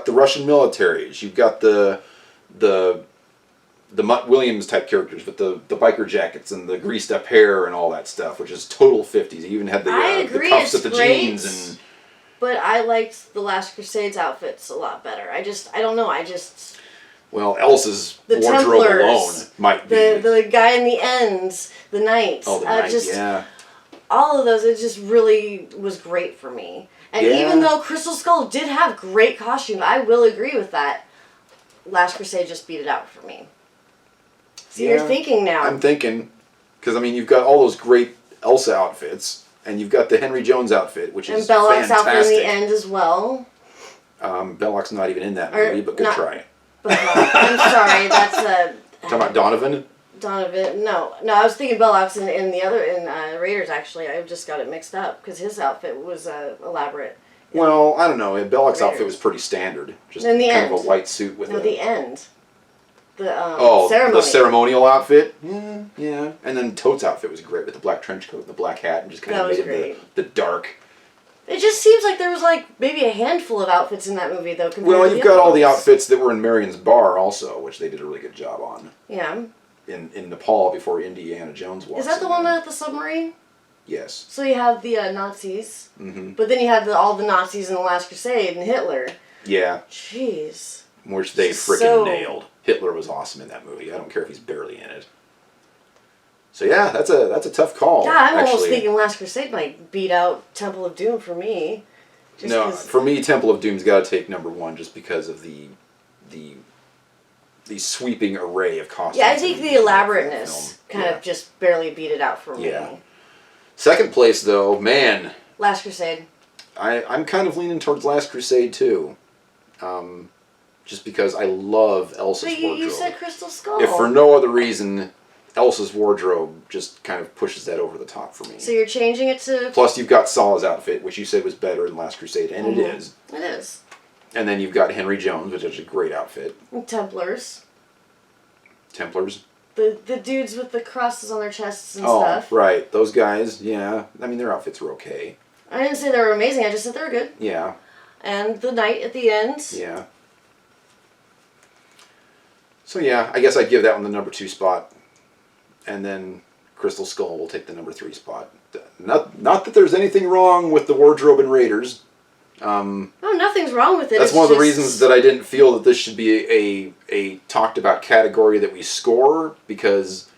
got the Russian militaries. You've got the Mutt Williams type characters with the biker jackets and the greased up hair and all that stuff, which is total 50s. You even had the cuffs at the jeans and. But I liked the Last Crusade's outfits a lot better. I don't know. Well, Elsa's the wardrobe Templars, alone might be. The guy in the ends, the knights. Oh, the knights, yeah. All of those, it just really was great for me. And even though Crystal Skull did have great costumes, I will agree with that. Last Crusade just beat it out for me. So you're thinking now. I'm thinking, because I mean, you've got all those great Elsa outfits, and you've got the Henry Jones outfit, which is fantastic. And Belloc's outfit in the end as well. Belloc's not even in that movie, but good try. I'm sorry, that's a. Talking about Donovan? Donovan, no, I was thinking Belloc's in the other in Raiders. Actually, I just got it mixed up because his outfit was elaborate. Well, I don't know. Belloc's outfit was pretty standard, just in the kind end. of a white suit with the end. The the ceremonial outfit. Yeah. And then Toad's outfit was great with the black trench coat and the black hat and just kind of made it the dark. It just seems like there was maybe a handful of outfits in that movie though. Well, you've got all the outfits that were in Marion's Bar also, which they did a really good job on. Yeah. In Nepal before Indiana Jones walks. Is that the one at the submarine? Yes. So you have the Nazis, but then you have all the Nazis in the Last Crusade and Hitler. Yeah. Jeez. Which they freaking nailed. Hitler was awesome in that movie. I don't care if he's barely in it. So yeah, that's a tough call. Yeah, I'm almost thinking Last Crusade might beat out Temple of Doom for me. For me, Temple of Doom's got to take number one just because of the sweeping array of costumes. Yeah, I think the elaborateness kind of just barely beat it out for me. Yeah. Second place, though, man. Last Crusade. I'm kind of leaning towards Last Crusade, too. Just because I love Elsa's wardrobe. You said Crystal Skull. If for no other reason, Elsa's wardrobe just kind of pushes that over the top for me. So you're changing it to... Plus, you've got Salah's outfit, which you said was better than Last Crusade, and it is. It is. And then you've got Henry Jones, which is a great outfit. And Templars. The dudes with the crosses on their chests and stuff. Oh, right. Those guys, yeah. I mean, their outfits were okay. I didn't say they were amazing. I just said they were good. Yeah. And the knight at the end. Yeah. So, yeah, I guess I'd give that one the number 2 spot. And then Crystal Skull will take the number 3 spot. Not that there's anything wrong with the wardrobe in Raiders. No, nothing's wrong with it. That's one of the reasons that I didn't feel that this should be a talked about category that we score, because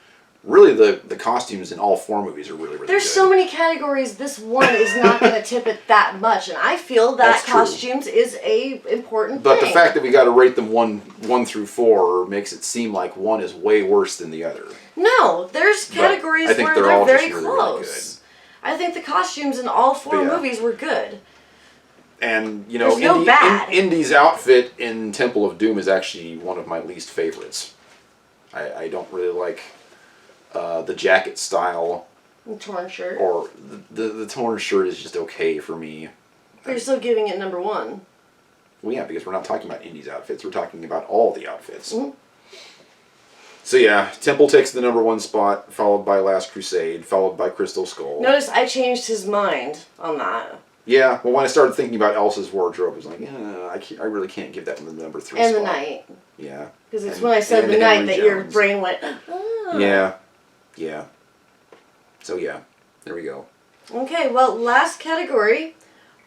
really the costumes in all 4 movies are really good. There's so many categories, this one is not going to tip it that much, and I feel that costumes is a important thing. But the fact that we got to rate them 1 through 4 makes it seem like one is way worse than the other. No, there's categories where they're very close. Really good. I think the costumes in all 4 movies were good. And, you know, Indy's outfit in Temple of Doom is actually one of my least favorites. I don't really like the jacket style. The torn shirt. Or the torn shirt is just okay for me. But you're still giving it number 1. Well, yeah, because we're not talking about Indy's outfits. We're talking about all the outfits. Mm-hmm. So yeah, Temple takes the number 1 spot, followed by Last Crusade, followed by Crystal Skull. Notice I changed his mind on that. Yeah, well, when I started thinking about Elsa's wardrobe, I was like, I really can't give that one the number 3 and spot. And the knight. Yeah. Because it's when I said the knight that your brain went, oh. Yeah. So yeah, there we go. Okay, well, last category,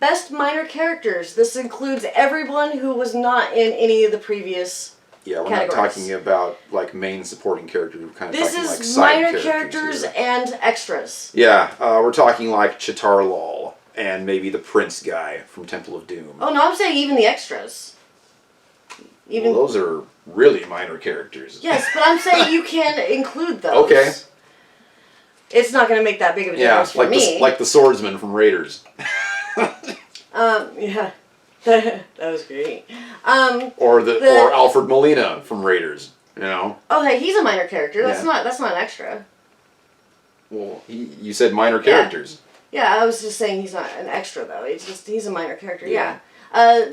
best minor characters. This includes everyone who was not in any of the previous Yeah, we're not talking about like main supporting characters. We're kind of this talking is like side minor characters and extras. Yeah, we're talking like Chitaur Lal and maybe the Prince guy from Temple of Doom. Oh no, I'm saying even the extras. Well, those are really minor characters. Yes, but I'm saying you can include those. Okay. It's not going to make that big of a difference for me. Like the swordsman from Raiders. Yeah. That was great. Or Alfred Molina from Raiders, you know. Oh, hey, he's a minor character. That's not an extra. Well, you said minor characters. Yeah, I was just saying he's not an extra though. He's a minor character. Yeah.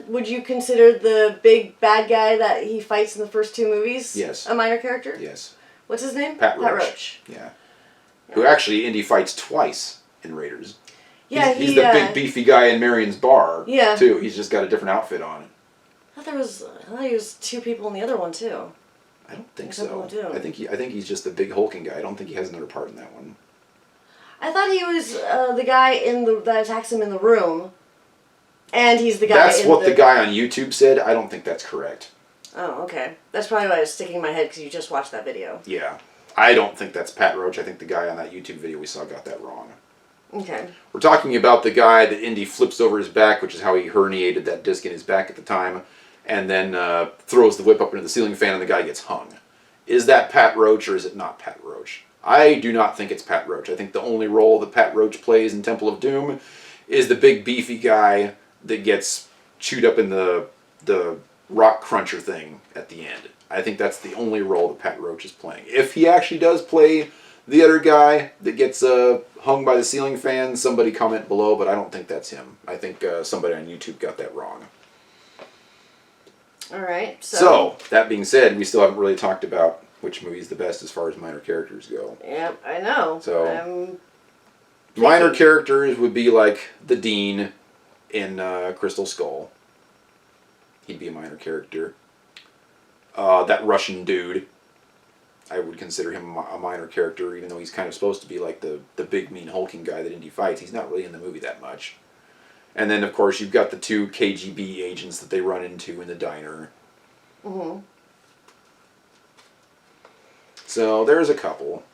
Would you consider the big bad guy that he fights in the first 2 movies? Yes. A minor character? Yes. What's his name? Pat Roach. Yeah. Who actually Indy fights twice in Raiders. Yeah, he's the big beefy guy in Marion's Bar. Yeah. Too. He's just got a different outfit on. I thought he was two people in the other one too. I don't think Temple so. of Doom. I think he's just the big hulking guy. I don't think he has another part in that one. I thought he was the guy that attacks him in the room, and he's the guy. That's what the guy on YouTube said. I don't think that's correct. Oh, okay. That's probably why I was sticking in my head because you just watched that video. Yeah, I don't think that's Pat Roach. I think the guy on that YouTube video we saw got that wrong. Okay. We're talking about the guy that Indy flips over his back, which is how he herniated that disc in his back at the time, and then throws the whip up into the ceiling fan, and the guy gets hung. Is that Pat Roach or is it not Pat Roach? I do not think it's Pat Roach. I think the only role that Pat Roach plays in Temple of Doom is the big beefy guy that gets chewed up in the rock cruncher thing at the end. I think that's the only role that Pat Roach is playing. If he actually does play the other guy that gets hung by the ceiling fan, somebody comment below, but I don't think that's him. I think somebody on YouTube got that wrong. Alright, So, that being said, we still haven't really talked about which movie is the best as far as minor characters go. Yep, I know. So, minor characters would be like the Dean in Crystal Skull. He'd be a minor character. That Russian dude, I would consider him a minor character, even though he's kind of supposed to be like the big mean hulking guy that Indy fights. He's not really in the movie that much. And then, of course, you've got the two KGB agents that they run into in the diner. Mm-hmm. So, there's a couple.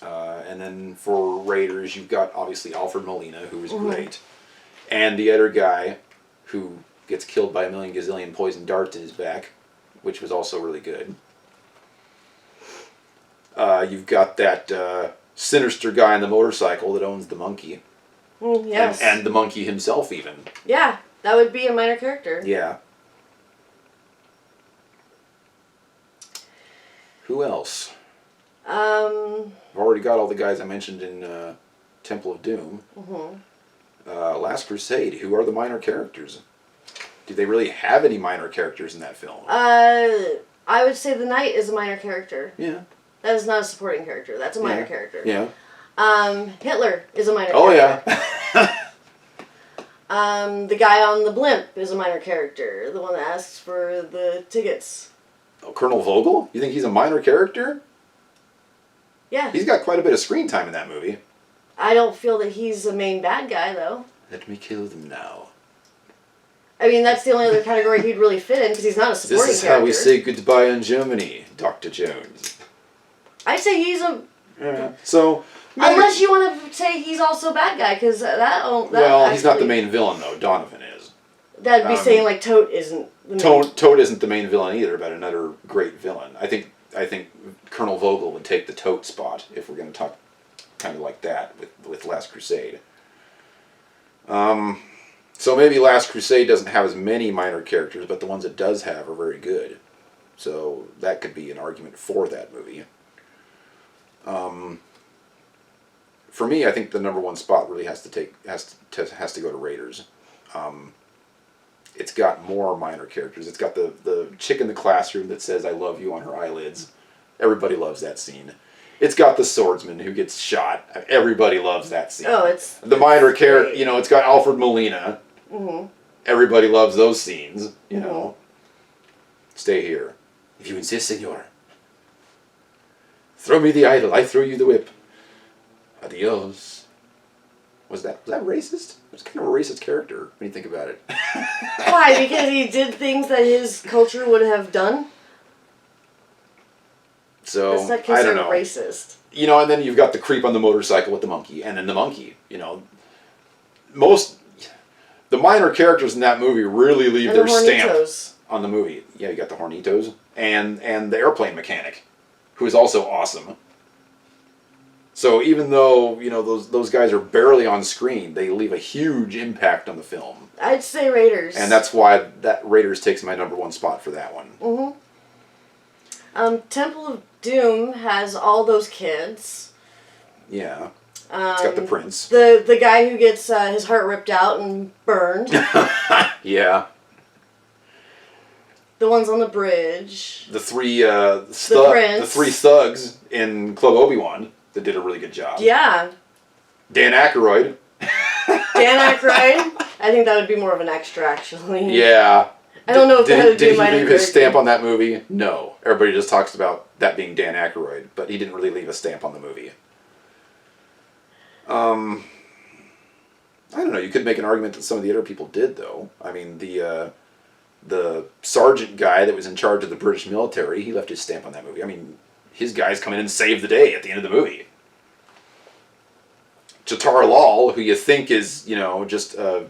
And then for Raiders, you've got, obviously, Alfred Molina, who is great. And the other guy, who gets killed by a million gazillion poison darts in his back, which was also really good. You've got that sinister guy on the motorcycle that owns the monkey. Yes. And the monkey himself, even. Yeah, that would be a minor character. Yeah. Who else? I've already got all the guys I mentioned in Temple of Doom. Last Crusade. Who are the minor characters? Do they really have any minor characters in that film? I would say the Knight is a minor character. Yeah. That is not a supporting character. That's a minor character. Yeah. Hitler is a minor character. Oh, yeah. The guy on the blimp is a minor character. The one that asks for the tickets. Oh, Colonel Vogel? You think he's a minor character? Yeah. He's got quite a bit of screen time in that movie. I don't feel that he's the main bad guy, though. Let me kill them now. I mean, that's the only other category he'd really fit in, because he's not a supporting character. This is how we say goodbye in Germany, Dr. Jones. I'd say he's a... Yeah. So... Unless you want to say he's also a bad guy, because that well, he's not the main villain, though. Donovan is. That'd be saying, like, Tote isn't the main... Tote isn't the main villain either, but another great villain. I think Colonel Vogel would take the Tote spot, if we're going to talk kind of like that with Last Crusade. So maybe Last Crusade doesn't have as many minor characters, but the ones it does have are very good. So that could be an argument for that movie. For me, I think the number one spot really has to go to Raiders. It's got more minor characters. It's got the chick in the classroom that says "I love you" on her eyelids. Everybody loves that scene. It's got the swordsman who gets shot. Everybody loves that scene. Oh, it's the minor character. You know, it's got Alfred Molina. Mm-hmm. Everybody loves those scenes. You know, stay here, if you insist, senor. Throw me the idol. I throw you the whip. Adios. Was that racist? It was kind of a racist character when you think about it. Why? Because he did things that his culture would have done? So, that's not I considered don't know. Racist. You know, and then you've got the creep on the motorcycle with the monkey, and then the monkey, you know. The minor characters in that movie really leave their stamp on the movie. Yeah, you got the Hornitos, and the airplane mechanic, who is also awesome. So even though, you know, those guys are barely on screen, they leave a huge impact on the film. I'd say Raiders. And that's why that Raiders takes my number one spot for that one. Mm-hmm. Temple of Doom has all those kids. Yeah. It's got the prince. The guy who gets his heart ripped out and burned. Yeah. The ones on the bridge. The three thugs in Club Obi-Wan that did a really good job. Yeah. Dan Aykroyd. Dan Aykroyd I think that would be more of an extra, actually. Yeah. I don't know if that would be Did a he minor leave his character. stamp on that movie? No. Everybody just talks about that being Dan Aykroyd, but he didn't really leave a stamp on the movie. I don't know. You could make an argument that some of the other people did, though. I mean, the sergeant guy that was in charge of the British military, he left his stamp on that movie. I mean, his guys come in and save the day at the end of the movie. Chatar Lal, who you think is, just a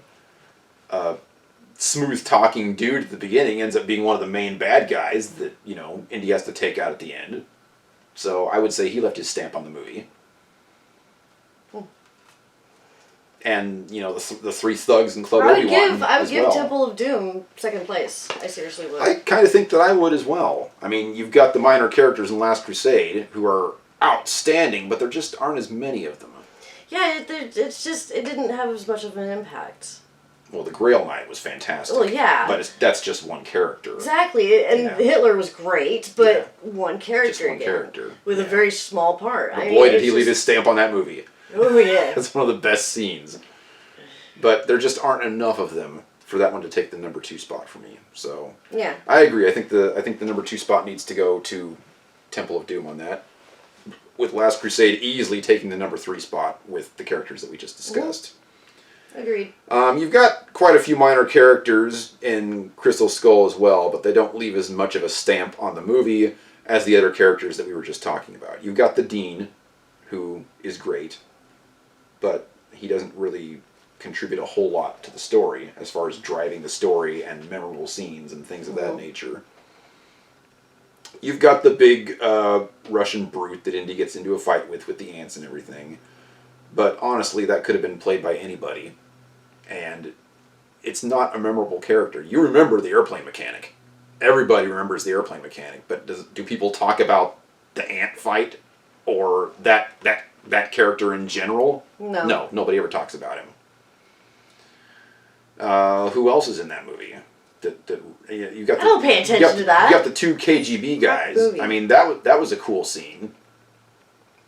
smooth-talking dude at the beginning, ends up being one of the main bad guys that, Indy has to take out at the end. So I would say he left his stamp on the movie. And, the three thugs in Club Obi-Wan I would as give well. Temple of Doom second place. I seriously would. I kind of think that I would as well. I mean, you've got the minor characters in Last Crusade who are outstanding, but there just aren't as many of them. Yeah, it's just, it didn't have as much of an impact. Well, the Grail Knight was fantastic. Well, yeah. But that's just one character. Exactly, and Yeah. Hitler was great, but one character Just one again, character. with a Yeah. very small part. But boy, did he leave his stamp on that movie. Oh, yeah. That's one of the best scenes. But there just aren't enough of them for that one to take the number 2 spot for me. So Yeah. I agree. I think the number 2 spot needs to go to Temple of Doom on that. With Last Crusade easily taking the number 3 spot with the characters that we just discussed. Agreed. You've got quite a few minor characters in Crystal Skull as well, but they don't leave as much of a stamp on the movie as the other characters that we were just talking about. You've got the Dean, who is great, but he doesn't really contribute a whole lot to the story as far as driving the story and memorable scenes and things of that nature. You've got the big Russian brute that Indy gets into a fight with the ants and everything, but honestly that could have been played by anybody, and it's not a memorable character. You remember the airplane mechanic. Everybody remembers the airplane mechanic, but do people talk about the ant fight or that character in general? No. No, nobody ever talks about him. Who else is in that movie? You got I don't pay attention to that. You got the 2 KGB guys. movie. I mean, that was a cool scene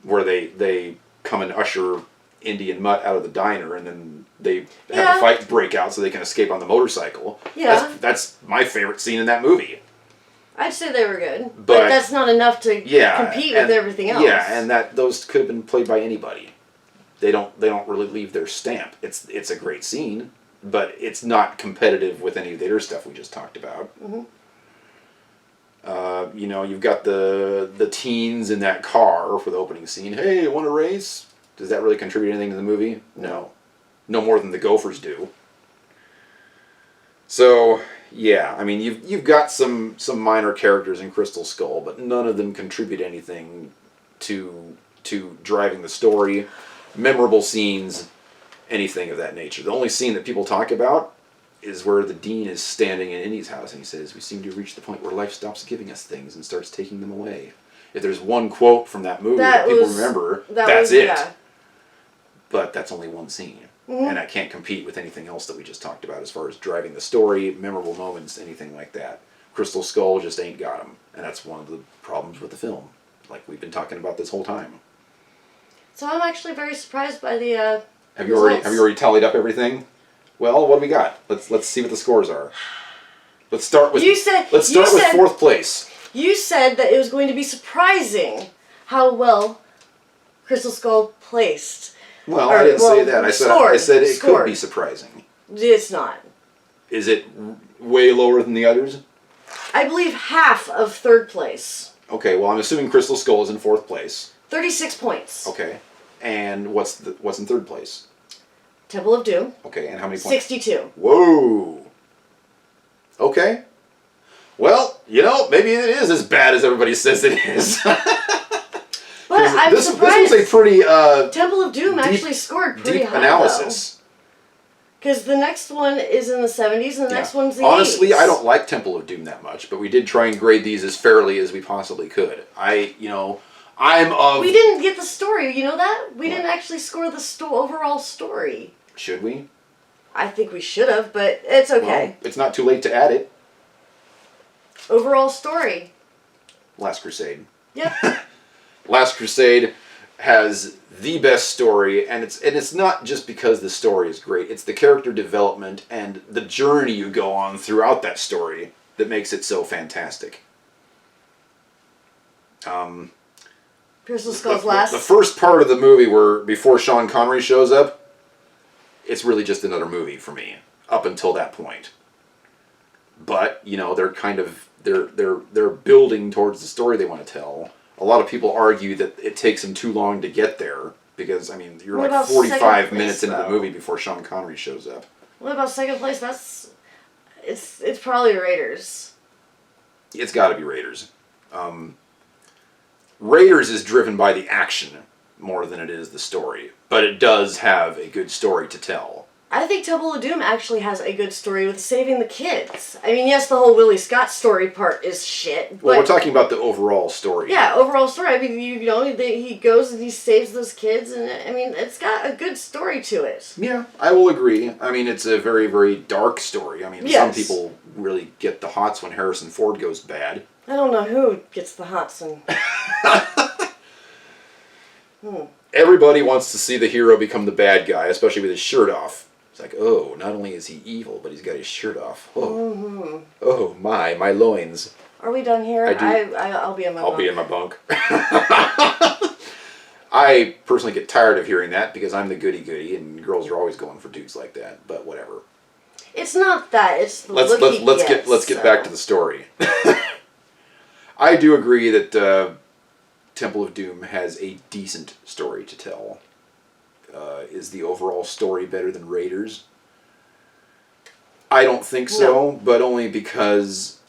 where they come and usher Indy and Mutt out of the diner, and then they have a fight break out so they can escape on the motorcycle. Yeah. That's my favorite scene in that movie. I'd say they were good, but But- that's not enough to compete with everything else. Yeah, and those could have been played by anybody. They don't really leave their stamp. It's a great scene, but it's not competitive with any of the other stuff we just talked about. Mm-hmm. You've got the teens in that car for the opening scene. Hey, want to race? Does that really contribute anything to the movie? No more than the Gophers do. So yeah, I mean you've got some minor characters in Crystal Skull, but none of them contribute anything to driving the story, memorable scenes, anything of that nature. The only scene that people talk about is where the Dean is standing in Indy's house and he says, "We seem to have reached the point where life stops giving us things and starts taking them away." If there's one quote from that movie that people remember, that's it. Yeah. But that's only one scene. Mm-hmm. And I can't compete with anything else that we just talked about as far as driving the story, memorable moments, anything like that. Crystal Skull just ain't got them. And that's one of the problems with the film, like we've been talking about this whole time. So I'm actually very surprised by the Have you already tallied up everything? Well, what do we got? Let's see what the scores are. Let's start with with 4th place. You said that it was going to be surprising how well Crystal Skull placed. Well, I didn't say that. I said it could be surprising. It's not. Is it way lower than the others? I believe half of 3rd place. Okay, well, I'm assuming Crystal Skull is in 4th place. 36 points. Okay. And what's in 3rd place? Temple of Doom. Okay, and how many points? 62. Whoa. Okay. Well, maybe it is as bad as everybody says it is. But I'm surprised. This was a pretty Temple of Doom deep- actually scored pretty deep high, analysis. Because the next one is in the 70s and the next one's in the Honestly, 80s. I don't like Temple of Doom that much, but we did try and grade these as fairly as we possibly could. We didn't get the story, you know that? We didn't actually score the overall story. Should we? I think we should have, but it's okay. Well, it's not too late to add it. Overall story. Last Crusade. Yep. Last Crusade has the best story, and it's not just because the story is great. It's the character development and the journey you go on throughout that story that makes it so fantastic. Crystal Skull's last. The first part of the movie, where before Sean Connery shows up, it's really just another movie for me up until that point. But they're kind of they're building towards the story they want to tell. A lot of people argue that it takes them too long to get there because you're What like about 45 second minutes place, into the though? movie before Sean Connery shows up. What about second place? It's probably Raiders. It's got to be Raiders. Raiders is driven by the action more than it is the story, but it does have a good story to tell. I think Temple of Doom actually has a good story with saving the kids. I mean, yes, the whole Willie Scott story part is shit. But Well, we're talking about the overall story. yeah, overall story. I mean, he goes and he saves those kids, and I mean, it's got a good story to it. Yeah, I will agree. I mean, it's a very, very dark story. I mean, some Yes. people really get the hots when Harrison Ford goes bad. I don't know who gets the hots and. Everybody wants to see the hero become the bad guy, especially with his shirt off. It's like, oh, not only is he evil, but he's got his shirt off. Oh, oh my loins. Are we done here? I'll be in my. I'll be in my bunk. I personally get tired of hearing that because I'm the goody-goody, and girls are always going for dudes like that. But whatever. It's not that. It's the Let's get back to the story. I do agree that Temple of Doom has a decent story to tell. Is the overall story better than Raiders? I don't think so, No. but only because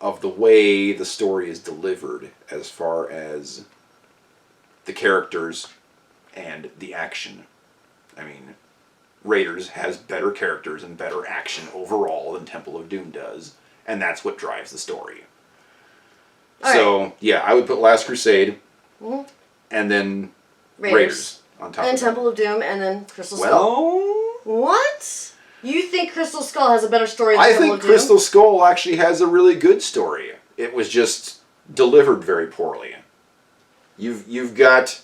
of the way the story is delivered as far as the characters and the action. I mean, Raiders has better characters and better action overall than Temple of Doom does, and that's what drives the story. So, yeah, I would put Last Crusade and then Raiders on top And then of Temple of Doom, and then Crystal Skull. Well, What? You think Crystal Skull has a better story than I Temple think of Doom? Crystal Skull actually has a really good story. It was just delivered very poorly. You've got,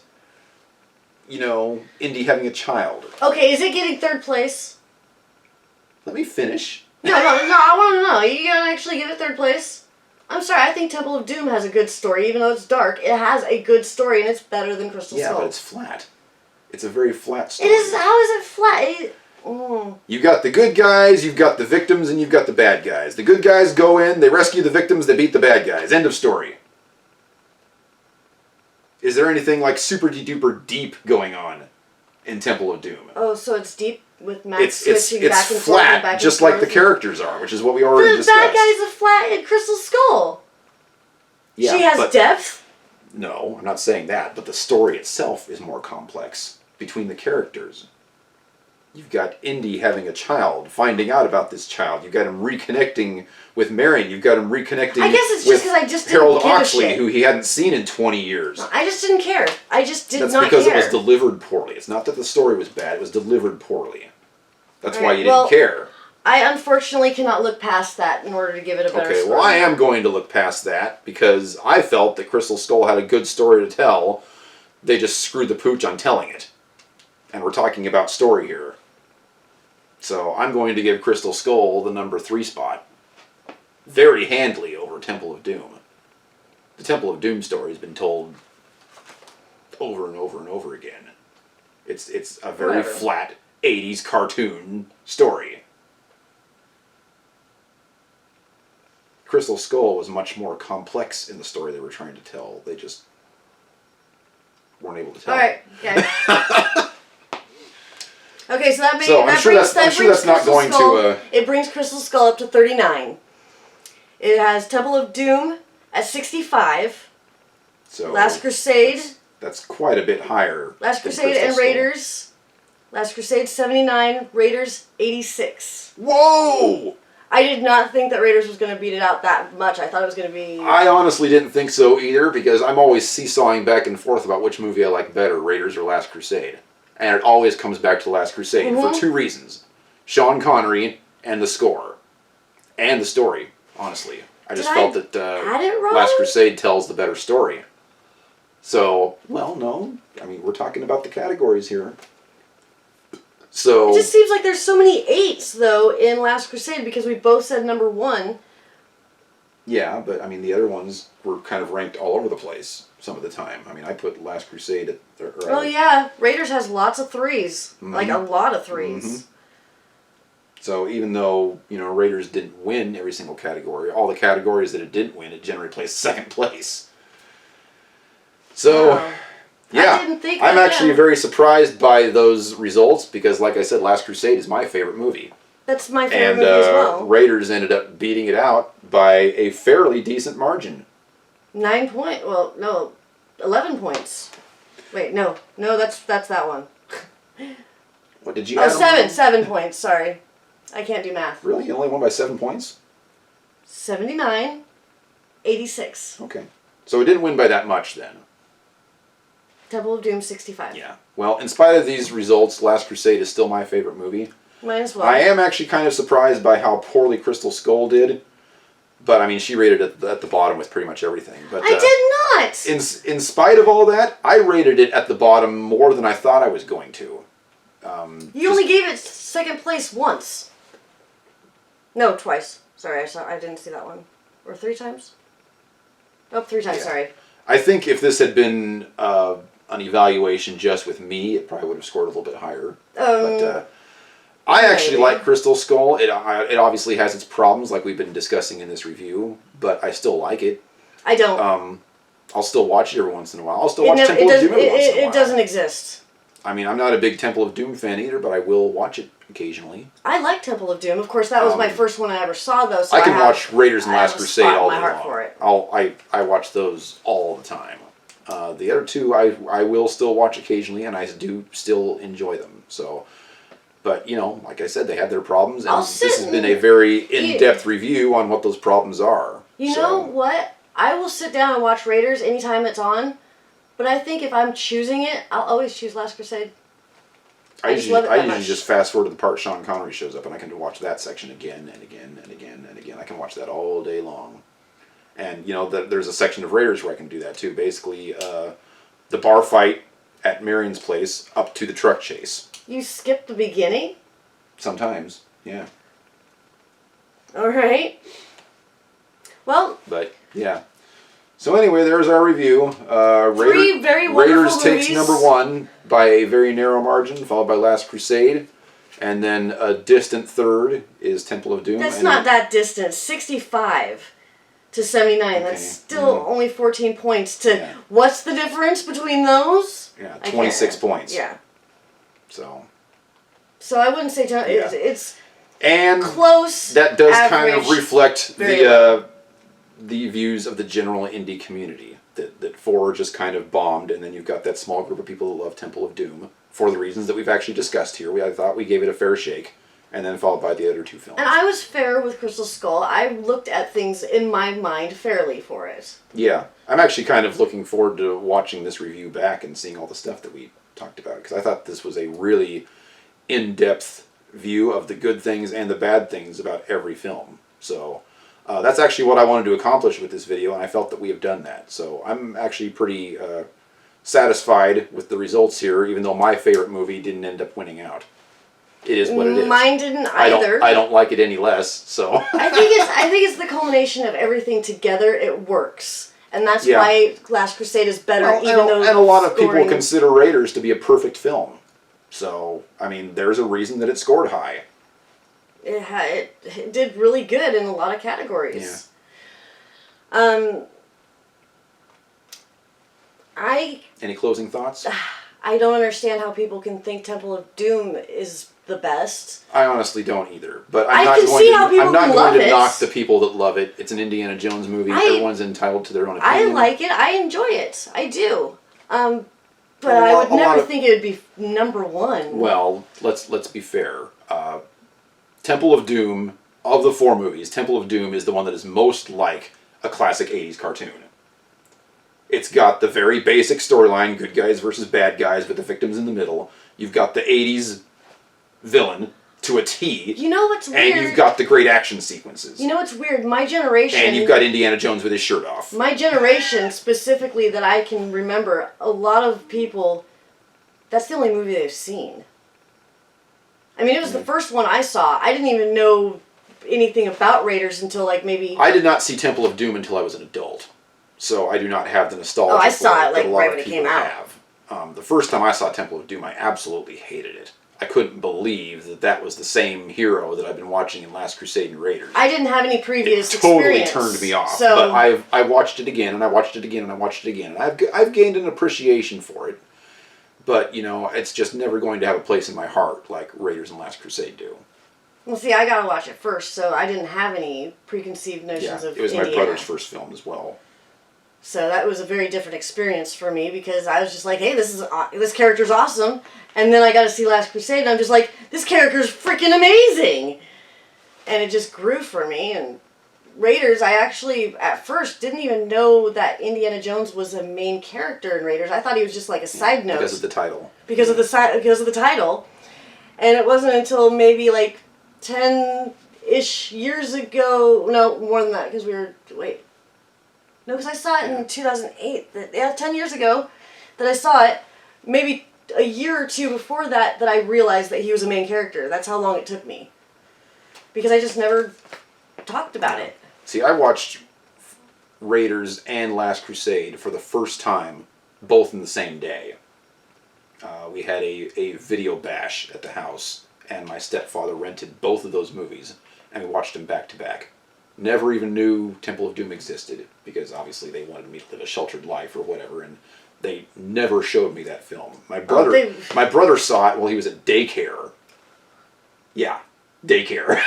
Indy having a child. Okay, is it getting third place? Let me finish. No, I want to know. You gonna actually give it third place? I'm sorry, I think Temple of Doom has a good story, even though it's dark. It has a good story, and it's better than Crystal Yeah, Skull. but it's flat. It's a very flat story. It is. How is it flat? You've got the good guys, you've got the victims, and you've got the bad guys. The good guys go in, they rescue the victims, they beat the bad guys. End of story. Is there anything like super duper deep going on in Temple of Doom? Oh, so it's deep with Max It's switching back and forth and flat, back and just forth. like the characters are, which is what we already The discussed. bad guy's a flat in Crystal Skull. Yeah, She has but- depth. No, I'm not saying that, but the story itself is more complex between the characters. You've got Indy having a child, finding out about this child. You've got him reconnecting with Marion. You've got him reconnecting I guess it's with just 'cause I just didn't Harold give a Oxley, shit. who he hadn't seen in 20 years. I just didn't care. I just did That's not because care. it was delivered poorly. It's not that the story was bad, it was delivered poorly. That's why Alright, you didn't well, care. I unfortunately cannot look past that in order to give it a better Okay, score. well, I am going to look past that because I felt that Crystal Skull had a good story to tell. They just screwed the pooch on telling it. And we're talking about story here. So I'm going to give Crystal Skull the number 3 spot. Very handily over Temple of Doom. The Temple of Doom story has been told over and over and over again. It's a very Whatever. flat 80s cartoon story. Crystal Skull was much more complex in the story they were trying to tell. They just weren't able to tell. All right, okay. Okay, so that So I'm sure brings that's not Crystal going to, Skull, it brings Crystal Skull up to 39. It has Temple of Doom at 65. So Last Crusade. That's quite a bit higher. Last than Crusade Crystal and Skull. Raiders. Last Crusade 79. Raiders 86. Whoa! I did not think that Raiders was going to beat it out that much. I thought it was going to be. I honestly didn't think so either because I'm always seesawing back and forth about which movie I like better, Raiders or Last Crusade. And it always comes back to Last Crusade for 2 reasons. Sean Connery and the score. And the story, honestly. I just Did felt I that had it wrong? Last Crusade tells the better story. So, well, no. I mean, we're talking about the categories here. So It just seems like there's so many 8s, though, in Last Crusade because we both said number 1. yeah, but I mean, the other ones were kind of ranked all over the place some of the time. I mean, I put Last Crusade at... Oh, yeah. Raiders has lots of 3s. Like, a lot of 3s. So even though, Raiders didn't win every single category, all the categories that it didn't win, it generally placed second place. So, Wow. yeah, I didn't think I'm that, actually yeah. very surprised by those results because, like I said, Last Crusade is my favorite movie. That's my favorite And movie as well. Raiders ended up beating it out by a fairly decent margin. 9 point. Well, no, 11 points. Wait, no, that's that one. What did you Oh, add? 7 points. Sorry, I can't do math. Really? You only won by 7 points? 79, 86. Okay. So it didn't win by that much then. Temple of Doom 65. Yeah. Well, in spite of these results, Last Crusade is still my favorite movie. Might as well. I am actually kind of surprised by how poorly Crystal Skull did. But, I mean, she rated it at the bottom with pretty much everything. But I did not. In spite of all that, I rated it at the bottom more than I thought I was going to. You only gave it second place once. No, twice. Sorry, I didn't see that one. Or 3 times? Oh, 3 times, Yeah. sorry. I think if this had been an evaluation just with me, it probably would have scored a little bit higher. But I actually maybe. like Crystal Skull. It obviously has its problems, like we've been discussing in this review, but I still like it. I don't. I'll still watch it every once in a while. I'll still watch Temple of Doom every once in a while. It doesn't exist. I mean, I'm not a big Temple of Doom fan either, but I will watch it occasionally. I like Temple of Doom. Of course, that was my first one I ever saw, though. So I can watch Raiders and I have Last a Crusade spot in all my day heart long. for it. I watch those all the time. The other two I will still watch occasionally, and I do still enjoy them. So, but like I said, they have their problems, and this has been a very in-depth review on what those problems are. You know what? I will sit down and watch Raiders anytime it's on, but I think if I'm choosing it, I'll always choose Last Crusade. I just love it that usually much. just fast forward to the part Sean Connery shows up, and I can watch that section again and again and again and again. I can watch that all day long. And there's a section of Raiders where I can do that too. Basically, the bar fight at Marion's place up to the truck chase. You skipped the beginning? Sometimes, yeah. Alright. Well, But yeah. So anyway, there's our review. Three very wonderful Raiders takes movies. number 1 by a very narrow margin, followed by Last Crusade, and then a distant third is Temple of Doom. that's and not that distant. 65 to 79. Okay. That's still only 14 points to... Yeah. What's the difference between those? Yeah, I 26 can't- points. Yeah. So So I wouldn't say... It's and close, that does kind of average, reflect very low. the views of the general indie community. That 4 just kind of bombed, and then you've got that small group of people that love Temple of Doom for the reasons that we've actually discussed here. I thought we gave it a fair shake, and then followed by the other 2 films. And I was fair with Crystal Skull. I looked at things in my mind fairly for it. Yeah, I'm actually kind of looking forward to watching this review back and seeing all the stuff that we talked about, because I thought this was a really in-depth view of the good things and the bad things about every film. So that's actually what I wanted to accomplish with this video, and I felt that we have done that. So I'm actually pretty satisfied with the results here, even though my favorite movie didn't end up winning out. It is what it is. Mine didn't either. I don't like it any less, so... I think it's the culmination of everything together. It works. And that's Yeah. why Last Crusade is better, Well, even though and a lot of people scoring- consider Raiders to be a perfect film. So, I mean, there's a reason that it scored high. It did really good in a lot of categories. Yeah. Any closing thoughts? I don't understand how people can think Temple of Doom is the best. I honestly don't either. But I I'm not can going see to, how people I'm not can going love to it. knock the people that love it. It's an Indiana Jones movie. Everyone's entitled to their own I opinion. like it. I enjoy it. I do. But Well, I would a lot never of- think it would be number 1. Well, let's be fair. Temple of Doom, of the 4 movies, Temple of Doom is the one that is most like a classic 80s cartoon. It's got the very basic storyline, good guys versus bad guys, with the victims in the middle. You've got the 80s villain, to a T. You know what's weird? And you've got the great action sequences. You know what's weird? My generation... And you've got Indiana Jones with his shirt off. My generation, specifically, that I can remember, a lot of people, that's the only movie they've seen. I mean, it was the first one I saw. I didn't even know anything about Raiders until, like, maybe... I did not see Temple of Doom until I was an adult. So I do not have the nostalgia I saw it, that like, a lot right of when it people came out. have. The first time I saw Temple of Doom, I absolutely hated it. I couldn't believe that that was the same hero that I've been watching in Last Crusade and Raiders. I didn't have any previous It totally experience. turned me off. So, But I watched it again, and I watched it again, and I watched it again. And I've gained an appreciation for it. But, you know, it's just never going to have a place in my heart like Raiders and Last Crusade do. well, see, I gotta watch it first, so I didn't have any preconceived notions of it was Indiana. my brother's first film as well. So that was a very different experience for me because I was just like, hey, this character's awesome. And then I got to see Last Crusade and I'm just like, this character's freaking amazing. And it just grew for me. And Raiders, I actually, at first, didn't even know that Indiana Jones was a main character in Raiders. I thought he was just like a side note. Because of the title. Because of the title. And it wasn't until maybe like 10-ish years ago, no, more than that, because No, because I saw it in 2008. 10 years ago that I saw it. Maybe a year or two before that I realized that he was a main character. That's how long it took me. Because I just never talked about it. See, I watched Raiders and Last Crusade for the first time, both in the same day. We had a video bash at the house, and my stepfather rented both of those movies, and we watched them back to back. Never even knew Temple of Doom existed, because obviously they wanted me to live a sheltered life or whatever, and they never showed me that film. My brother saw it while he was at daycare. Yeah, daycare.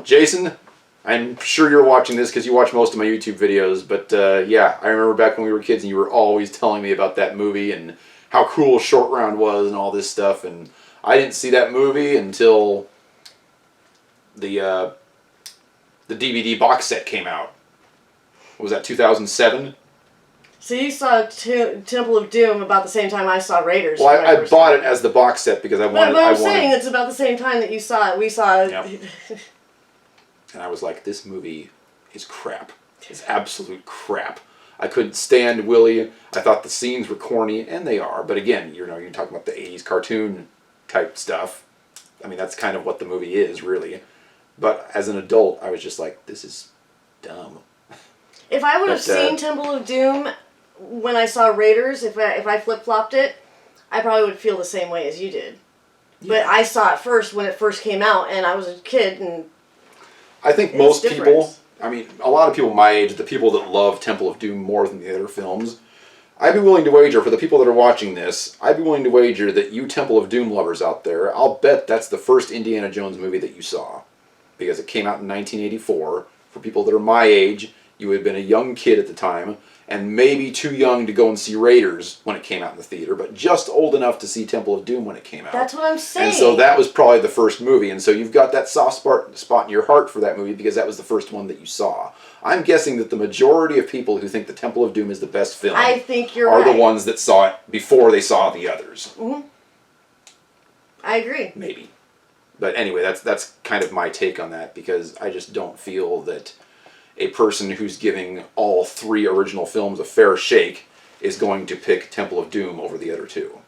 Jason, I'm sure you're watching this because you watch most of my YouTube videos, but yeah, I remember back when we were kids and you were always telling me about that movie and how cool Short Round was and all this stuff, and I didn't see that movie until the DVD box set came out. What was that, 2007? So you saw Temple of Doom about the same time I saw Raiders. Well, I bought it as the box set because I wanted... But I'm saying it's about the same time that you saw it. We saw it. Yep. And I was like, this movie is crap. It's absolute crap. I couldn't stand Willie. I thought the scenes were corny, and they are. But again, you know, you're talking about the 80s cartoon type stuff. I mean, that's kind of what the movie is, really. But as an adult, I was just like, this is dumb. If I would have seen Temple of Doom when I saw Raiders, if I flip-flopped it, I probably would feel the same way as you did. Yeah. But I saw it first when it first came out, and I was a kid, and I think most people, I mean, a lot of people my age, the people that love Temple of Doom more than the other films, I'd be willing to wager, for the people that are watching this, I'd be willing to wager that you Temple of Doom lovers out there, I'll bet that's the first Indiana Jones movie that you saw. Because it came out in 1984. For people that are my age, you would have been a young kid at the time, and maybe too young to go and see Raiders when it came out in the theater, but just old enough to see Temple of Doom when it came out. That's what I'm saying. And so that was probably the first movie, and so you've got that soft spot in your heart for that movie because that was the first one that you saw. I'm guessing that the majority of people who think the Temple of Doom is the best film I think you're are right. the ones that saw it before they saw the others. Mm-hmm. I agree. Maybe. But anyway, that's kind of my take on that, because I just don't feel that a person who's giving all three original films a fair shake is going to pick Temple of Doom over the other two.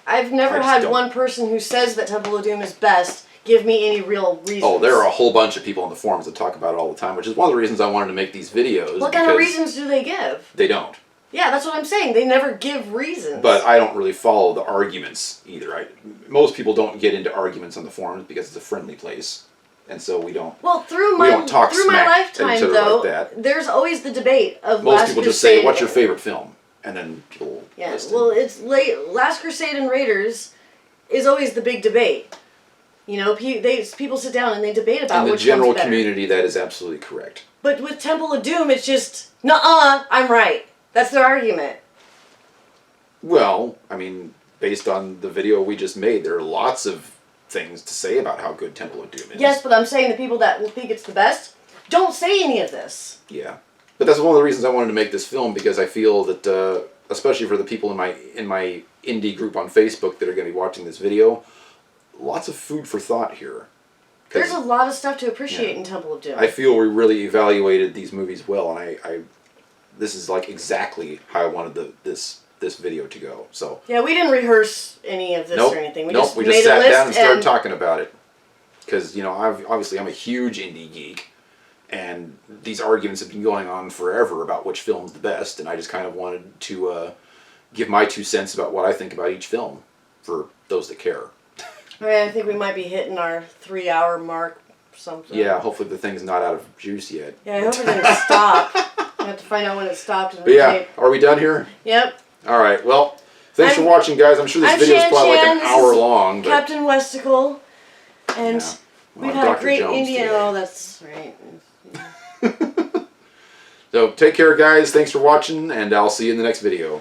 I've never had one person who says that Temple of Doom is best give me any real reasons. Oh, there are a whole bunch of people on the forums that talk about it all the time, which is one of the reasons I wanted to make these videos. What kind of reasons do they give? They don't. Yeah, that's what I'm saying. They never give reasons. But I don't really follow the arguments either. Most people don't get into arguments on the forums because it's a friendly place, and so we don't. Well, through my lifetime, though, like there's always the debate of most people just say, "What's your favorite film?" And then people. Yeah, listen. well, it's Last Crusade and Raiders is always the big debate. You know, people sit down and they debate about which one's better. In the general community, that is absolutely correct. But with Temple of Doom, it's just, nuh-uh, I'm right. That's their argument. Well, I mean, based on the video we just made, there are lots of things to say about how good Temple of Doom is. Yes, but I'm saying the people that will think it's the best don't say any of this. Yeah. But that's one of the reasons I wanted to make this film, because I feel that especially for the people in my indie group on Facebook that are going to be watching this video, lots of food for thought here. There's a lot of stuff to appreciate Yeah. in Temple of Doom. I feel we really evaluated these movies well, and I this is like exactly how I wanted this video to go. So yeah, we didn't rehearse any of this or anything. We just we made just a sat list down and started talking about it. Because, you know, obviously I'm a huge indie geek, and these arguments have been going on forever about which film's the best, and I just kind of wanted to give my 2 cents about what I think about each film for those that care. All right, I think we might be hitting our 3-hour mark or something. Yeah, hopefully the thing's not out of juice yet. Yeah, I hope it didn't stop. I have to find out when it stopped. And But yeah, are we done here? Yep. All right, well, thanks for watching, guys. I'm sure this I'm video is probably like Shan an Shan. hour This is long. But Captain Westicle. And Yeah. we've I'm had a Dr. great Jones Indian. today. Oh, that's right. So take care, guys. Thanks for watching, and I'll see you in the next video.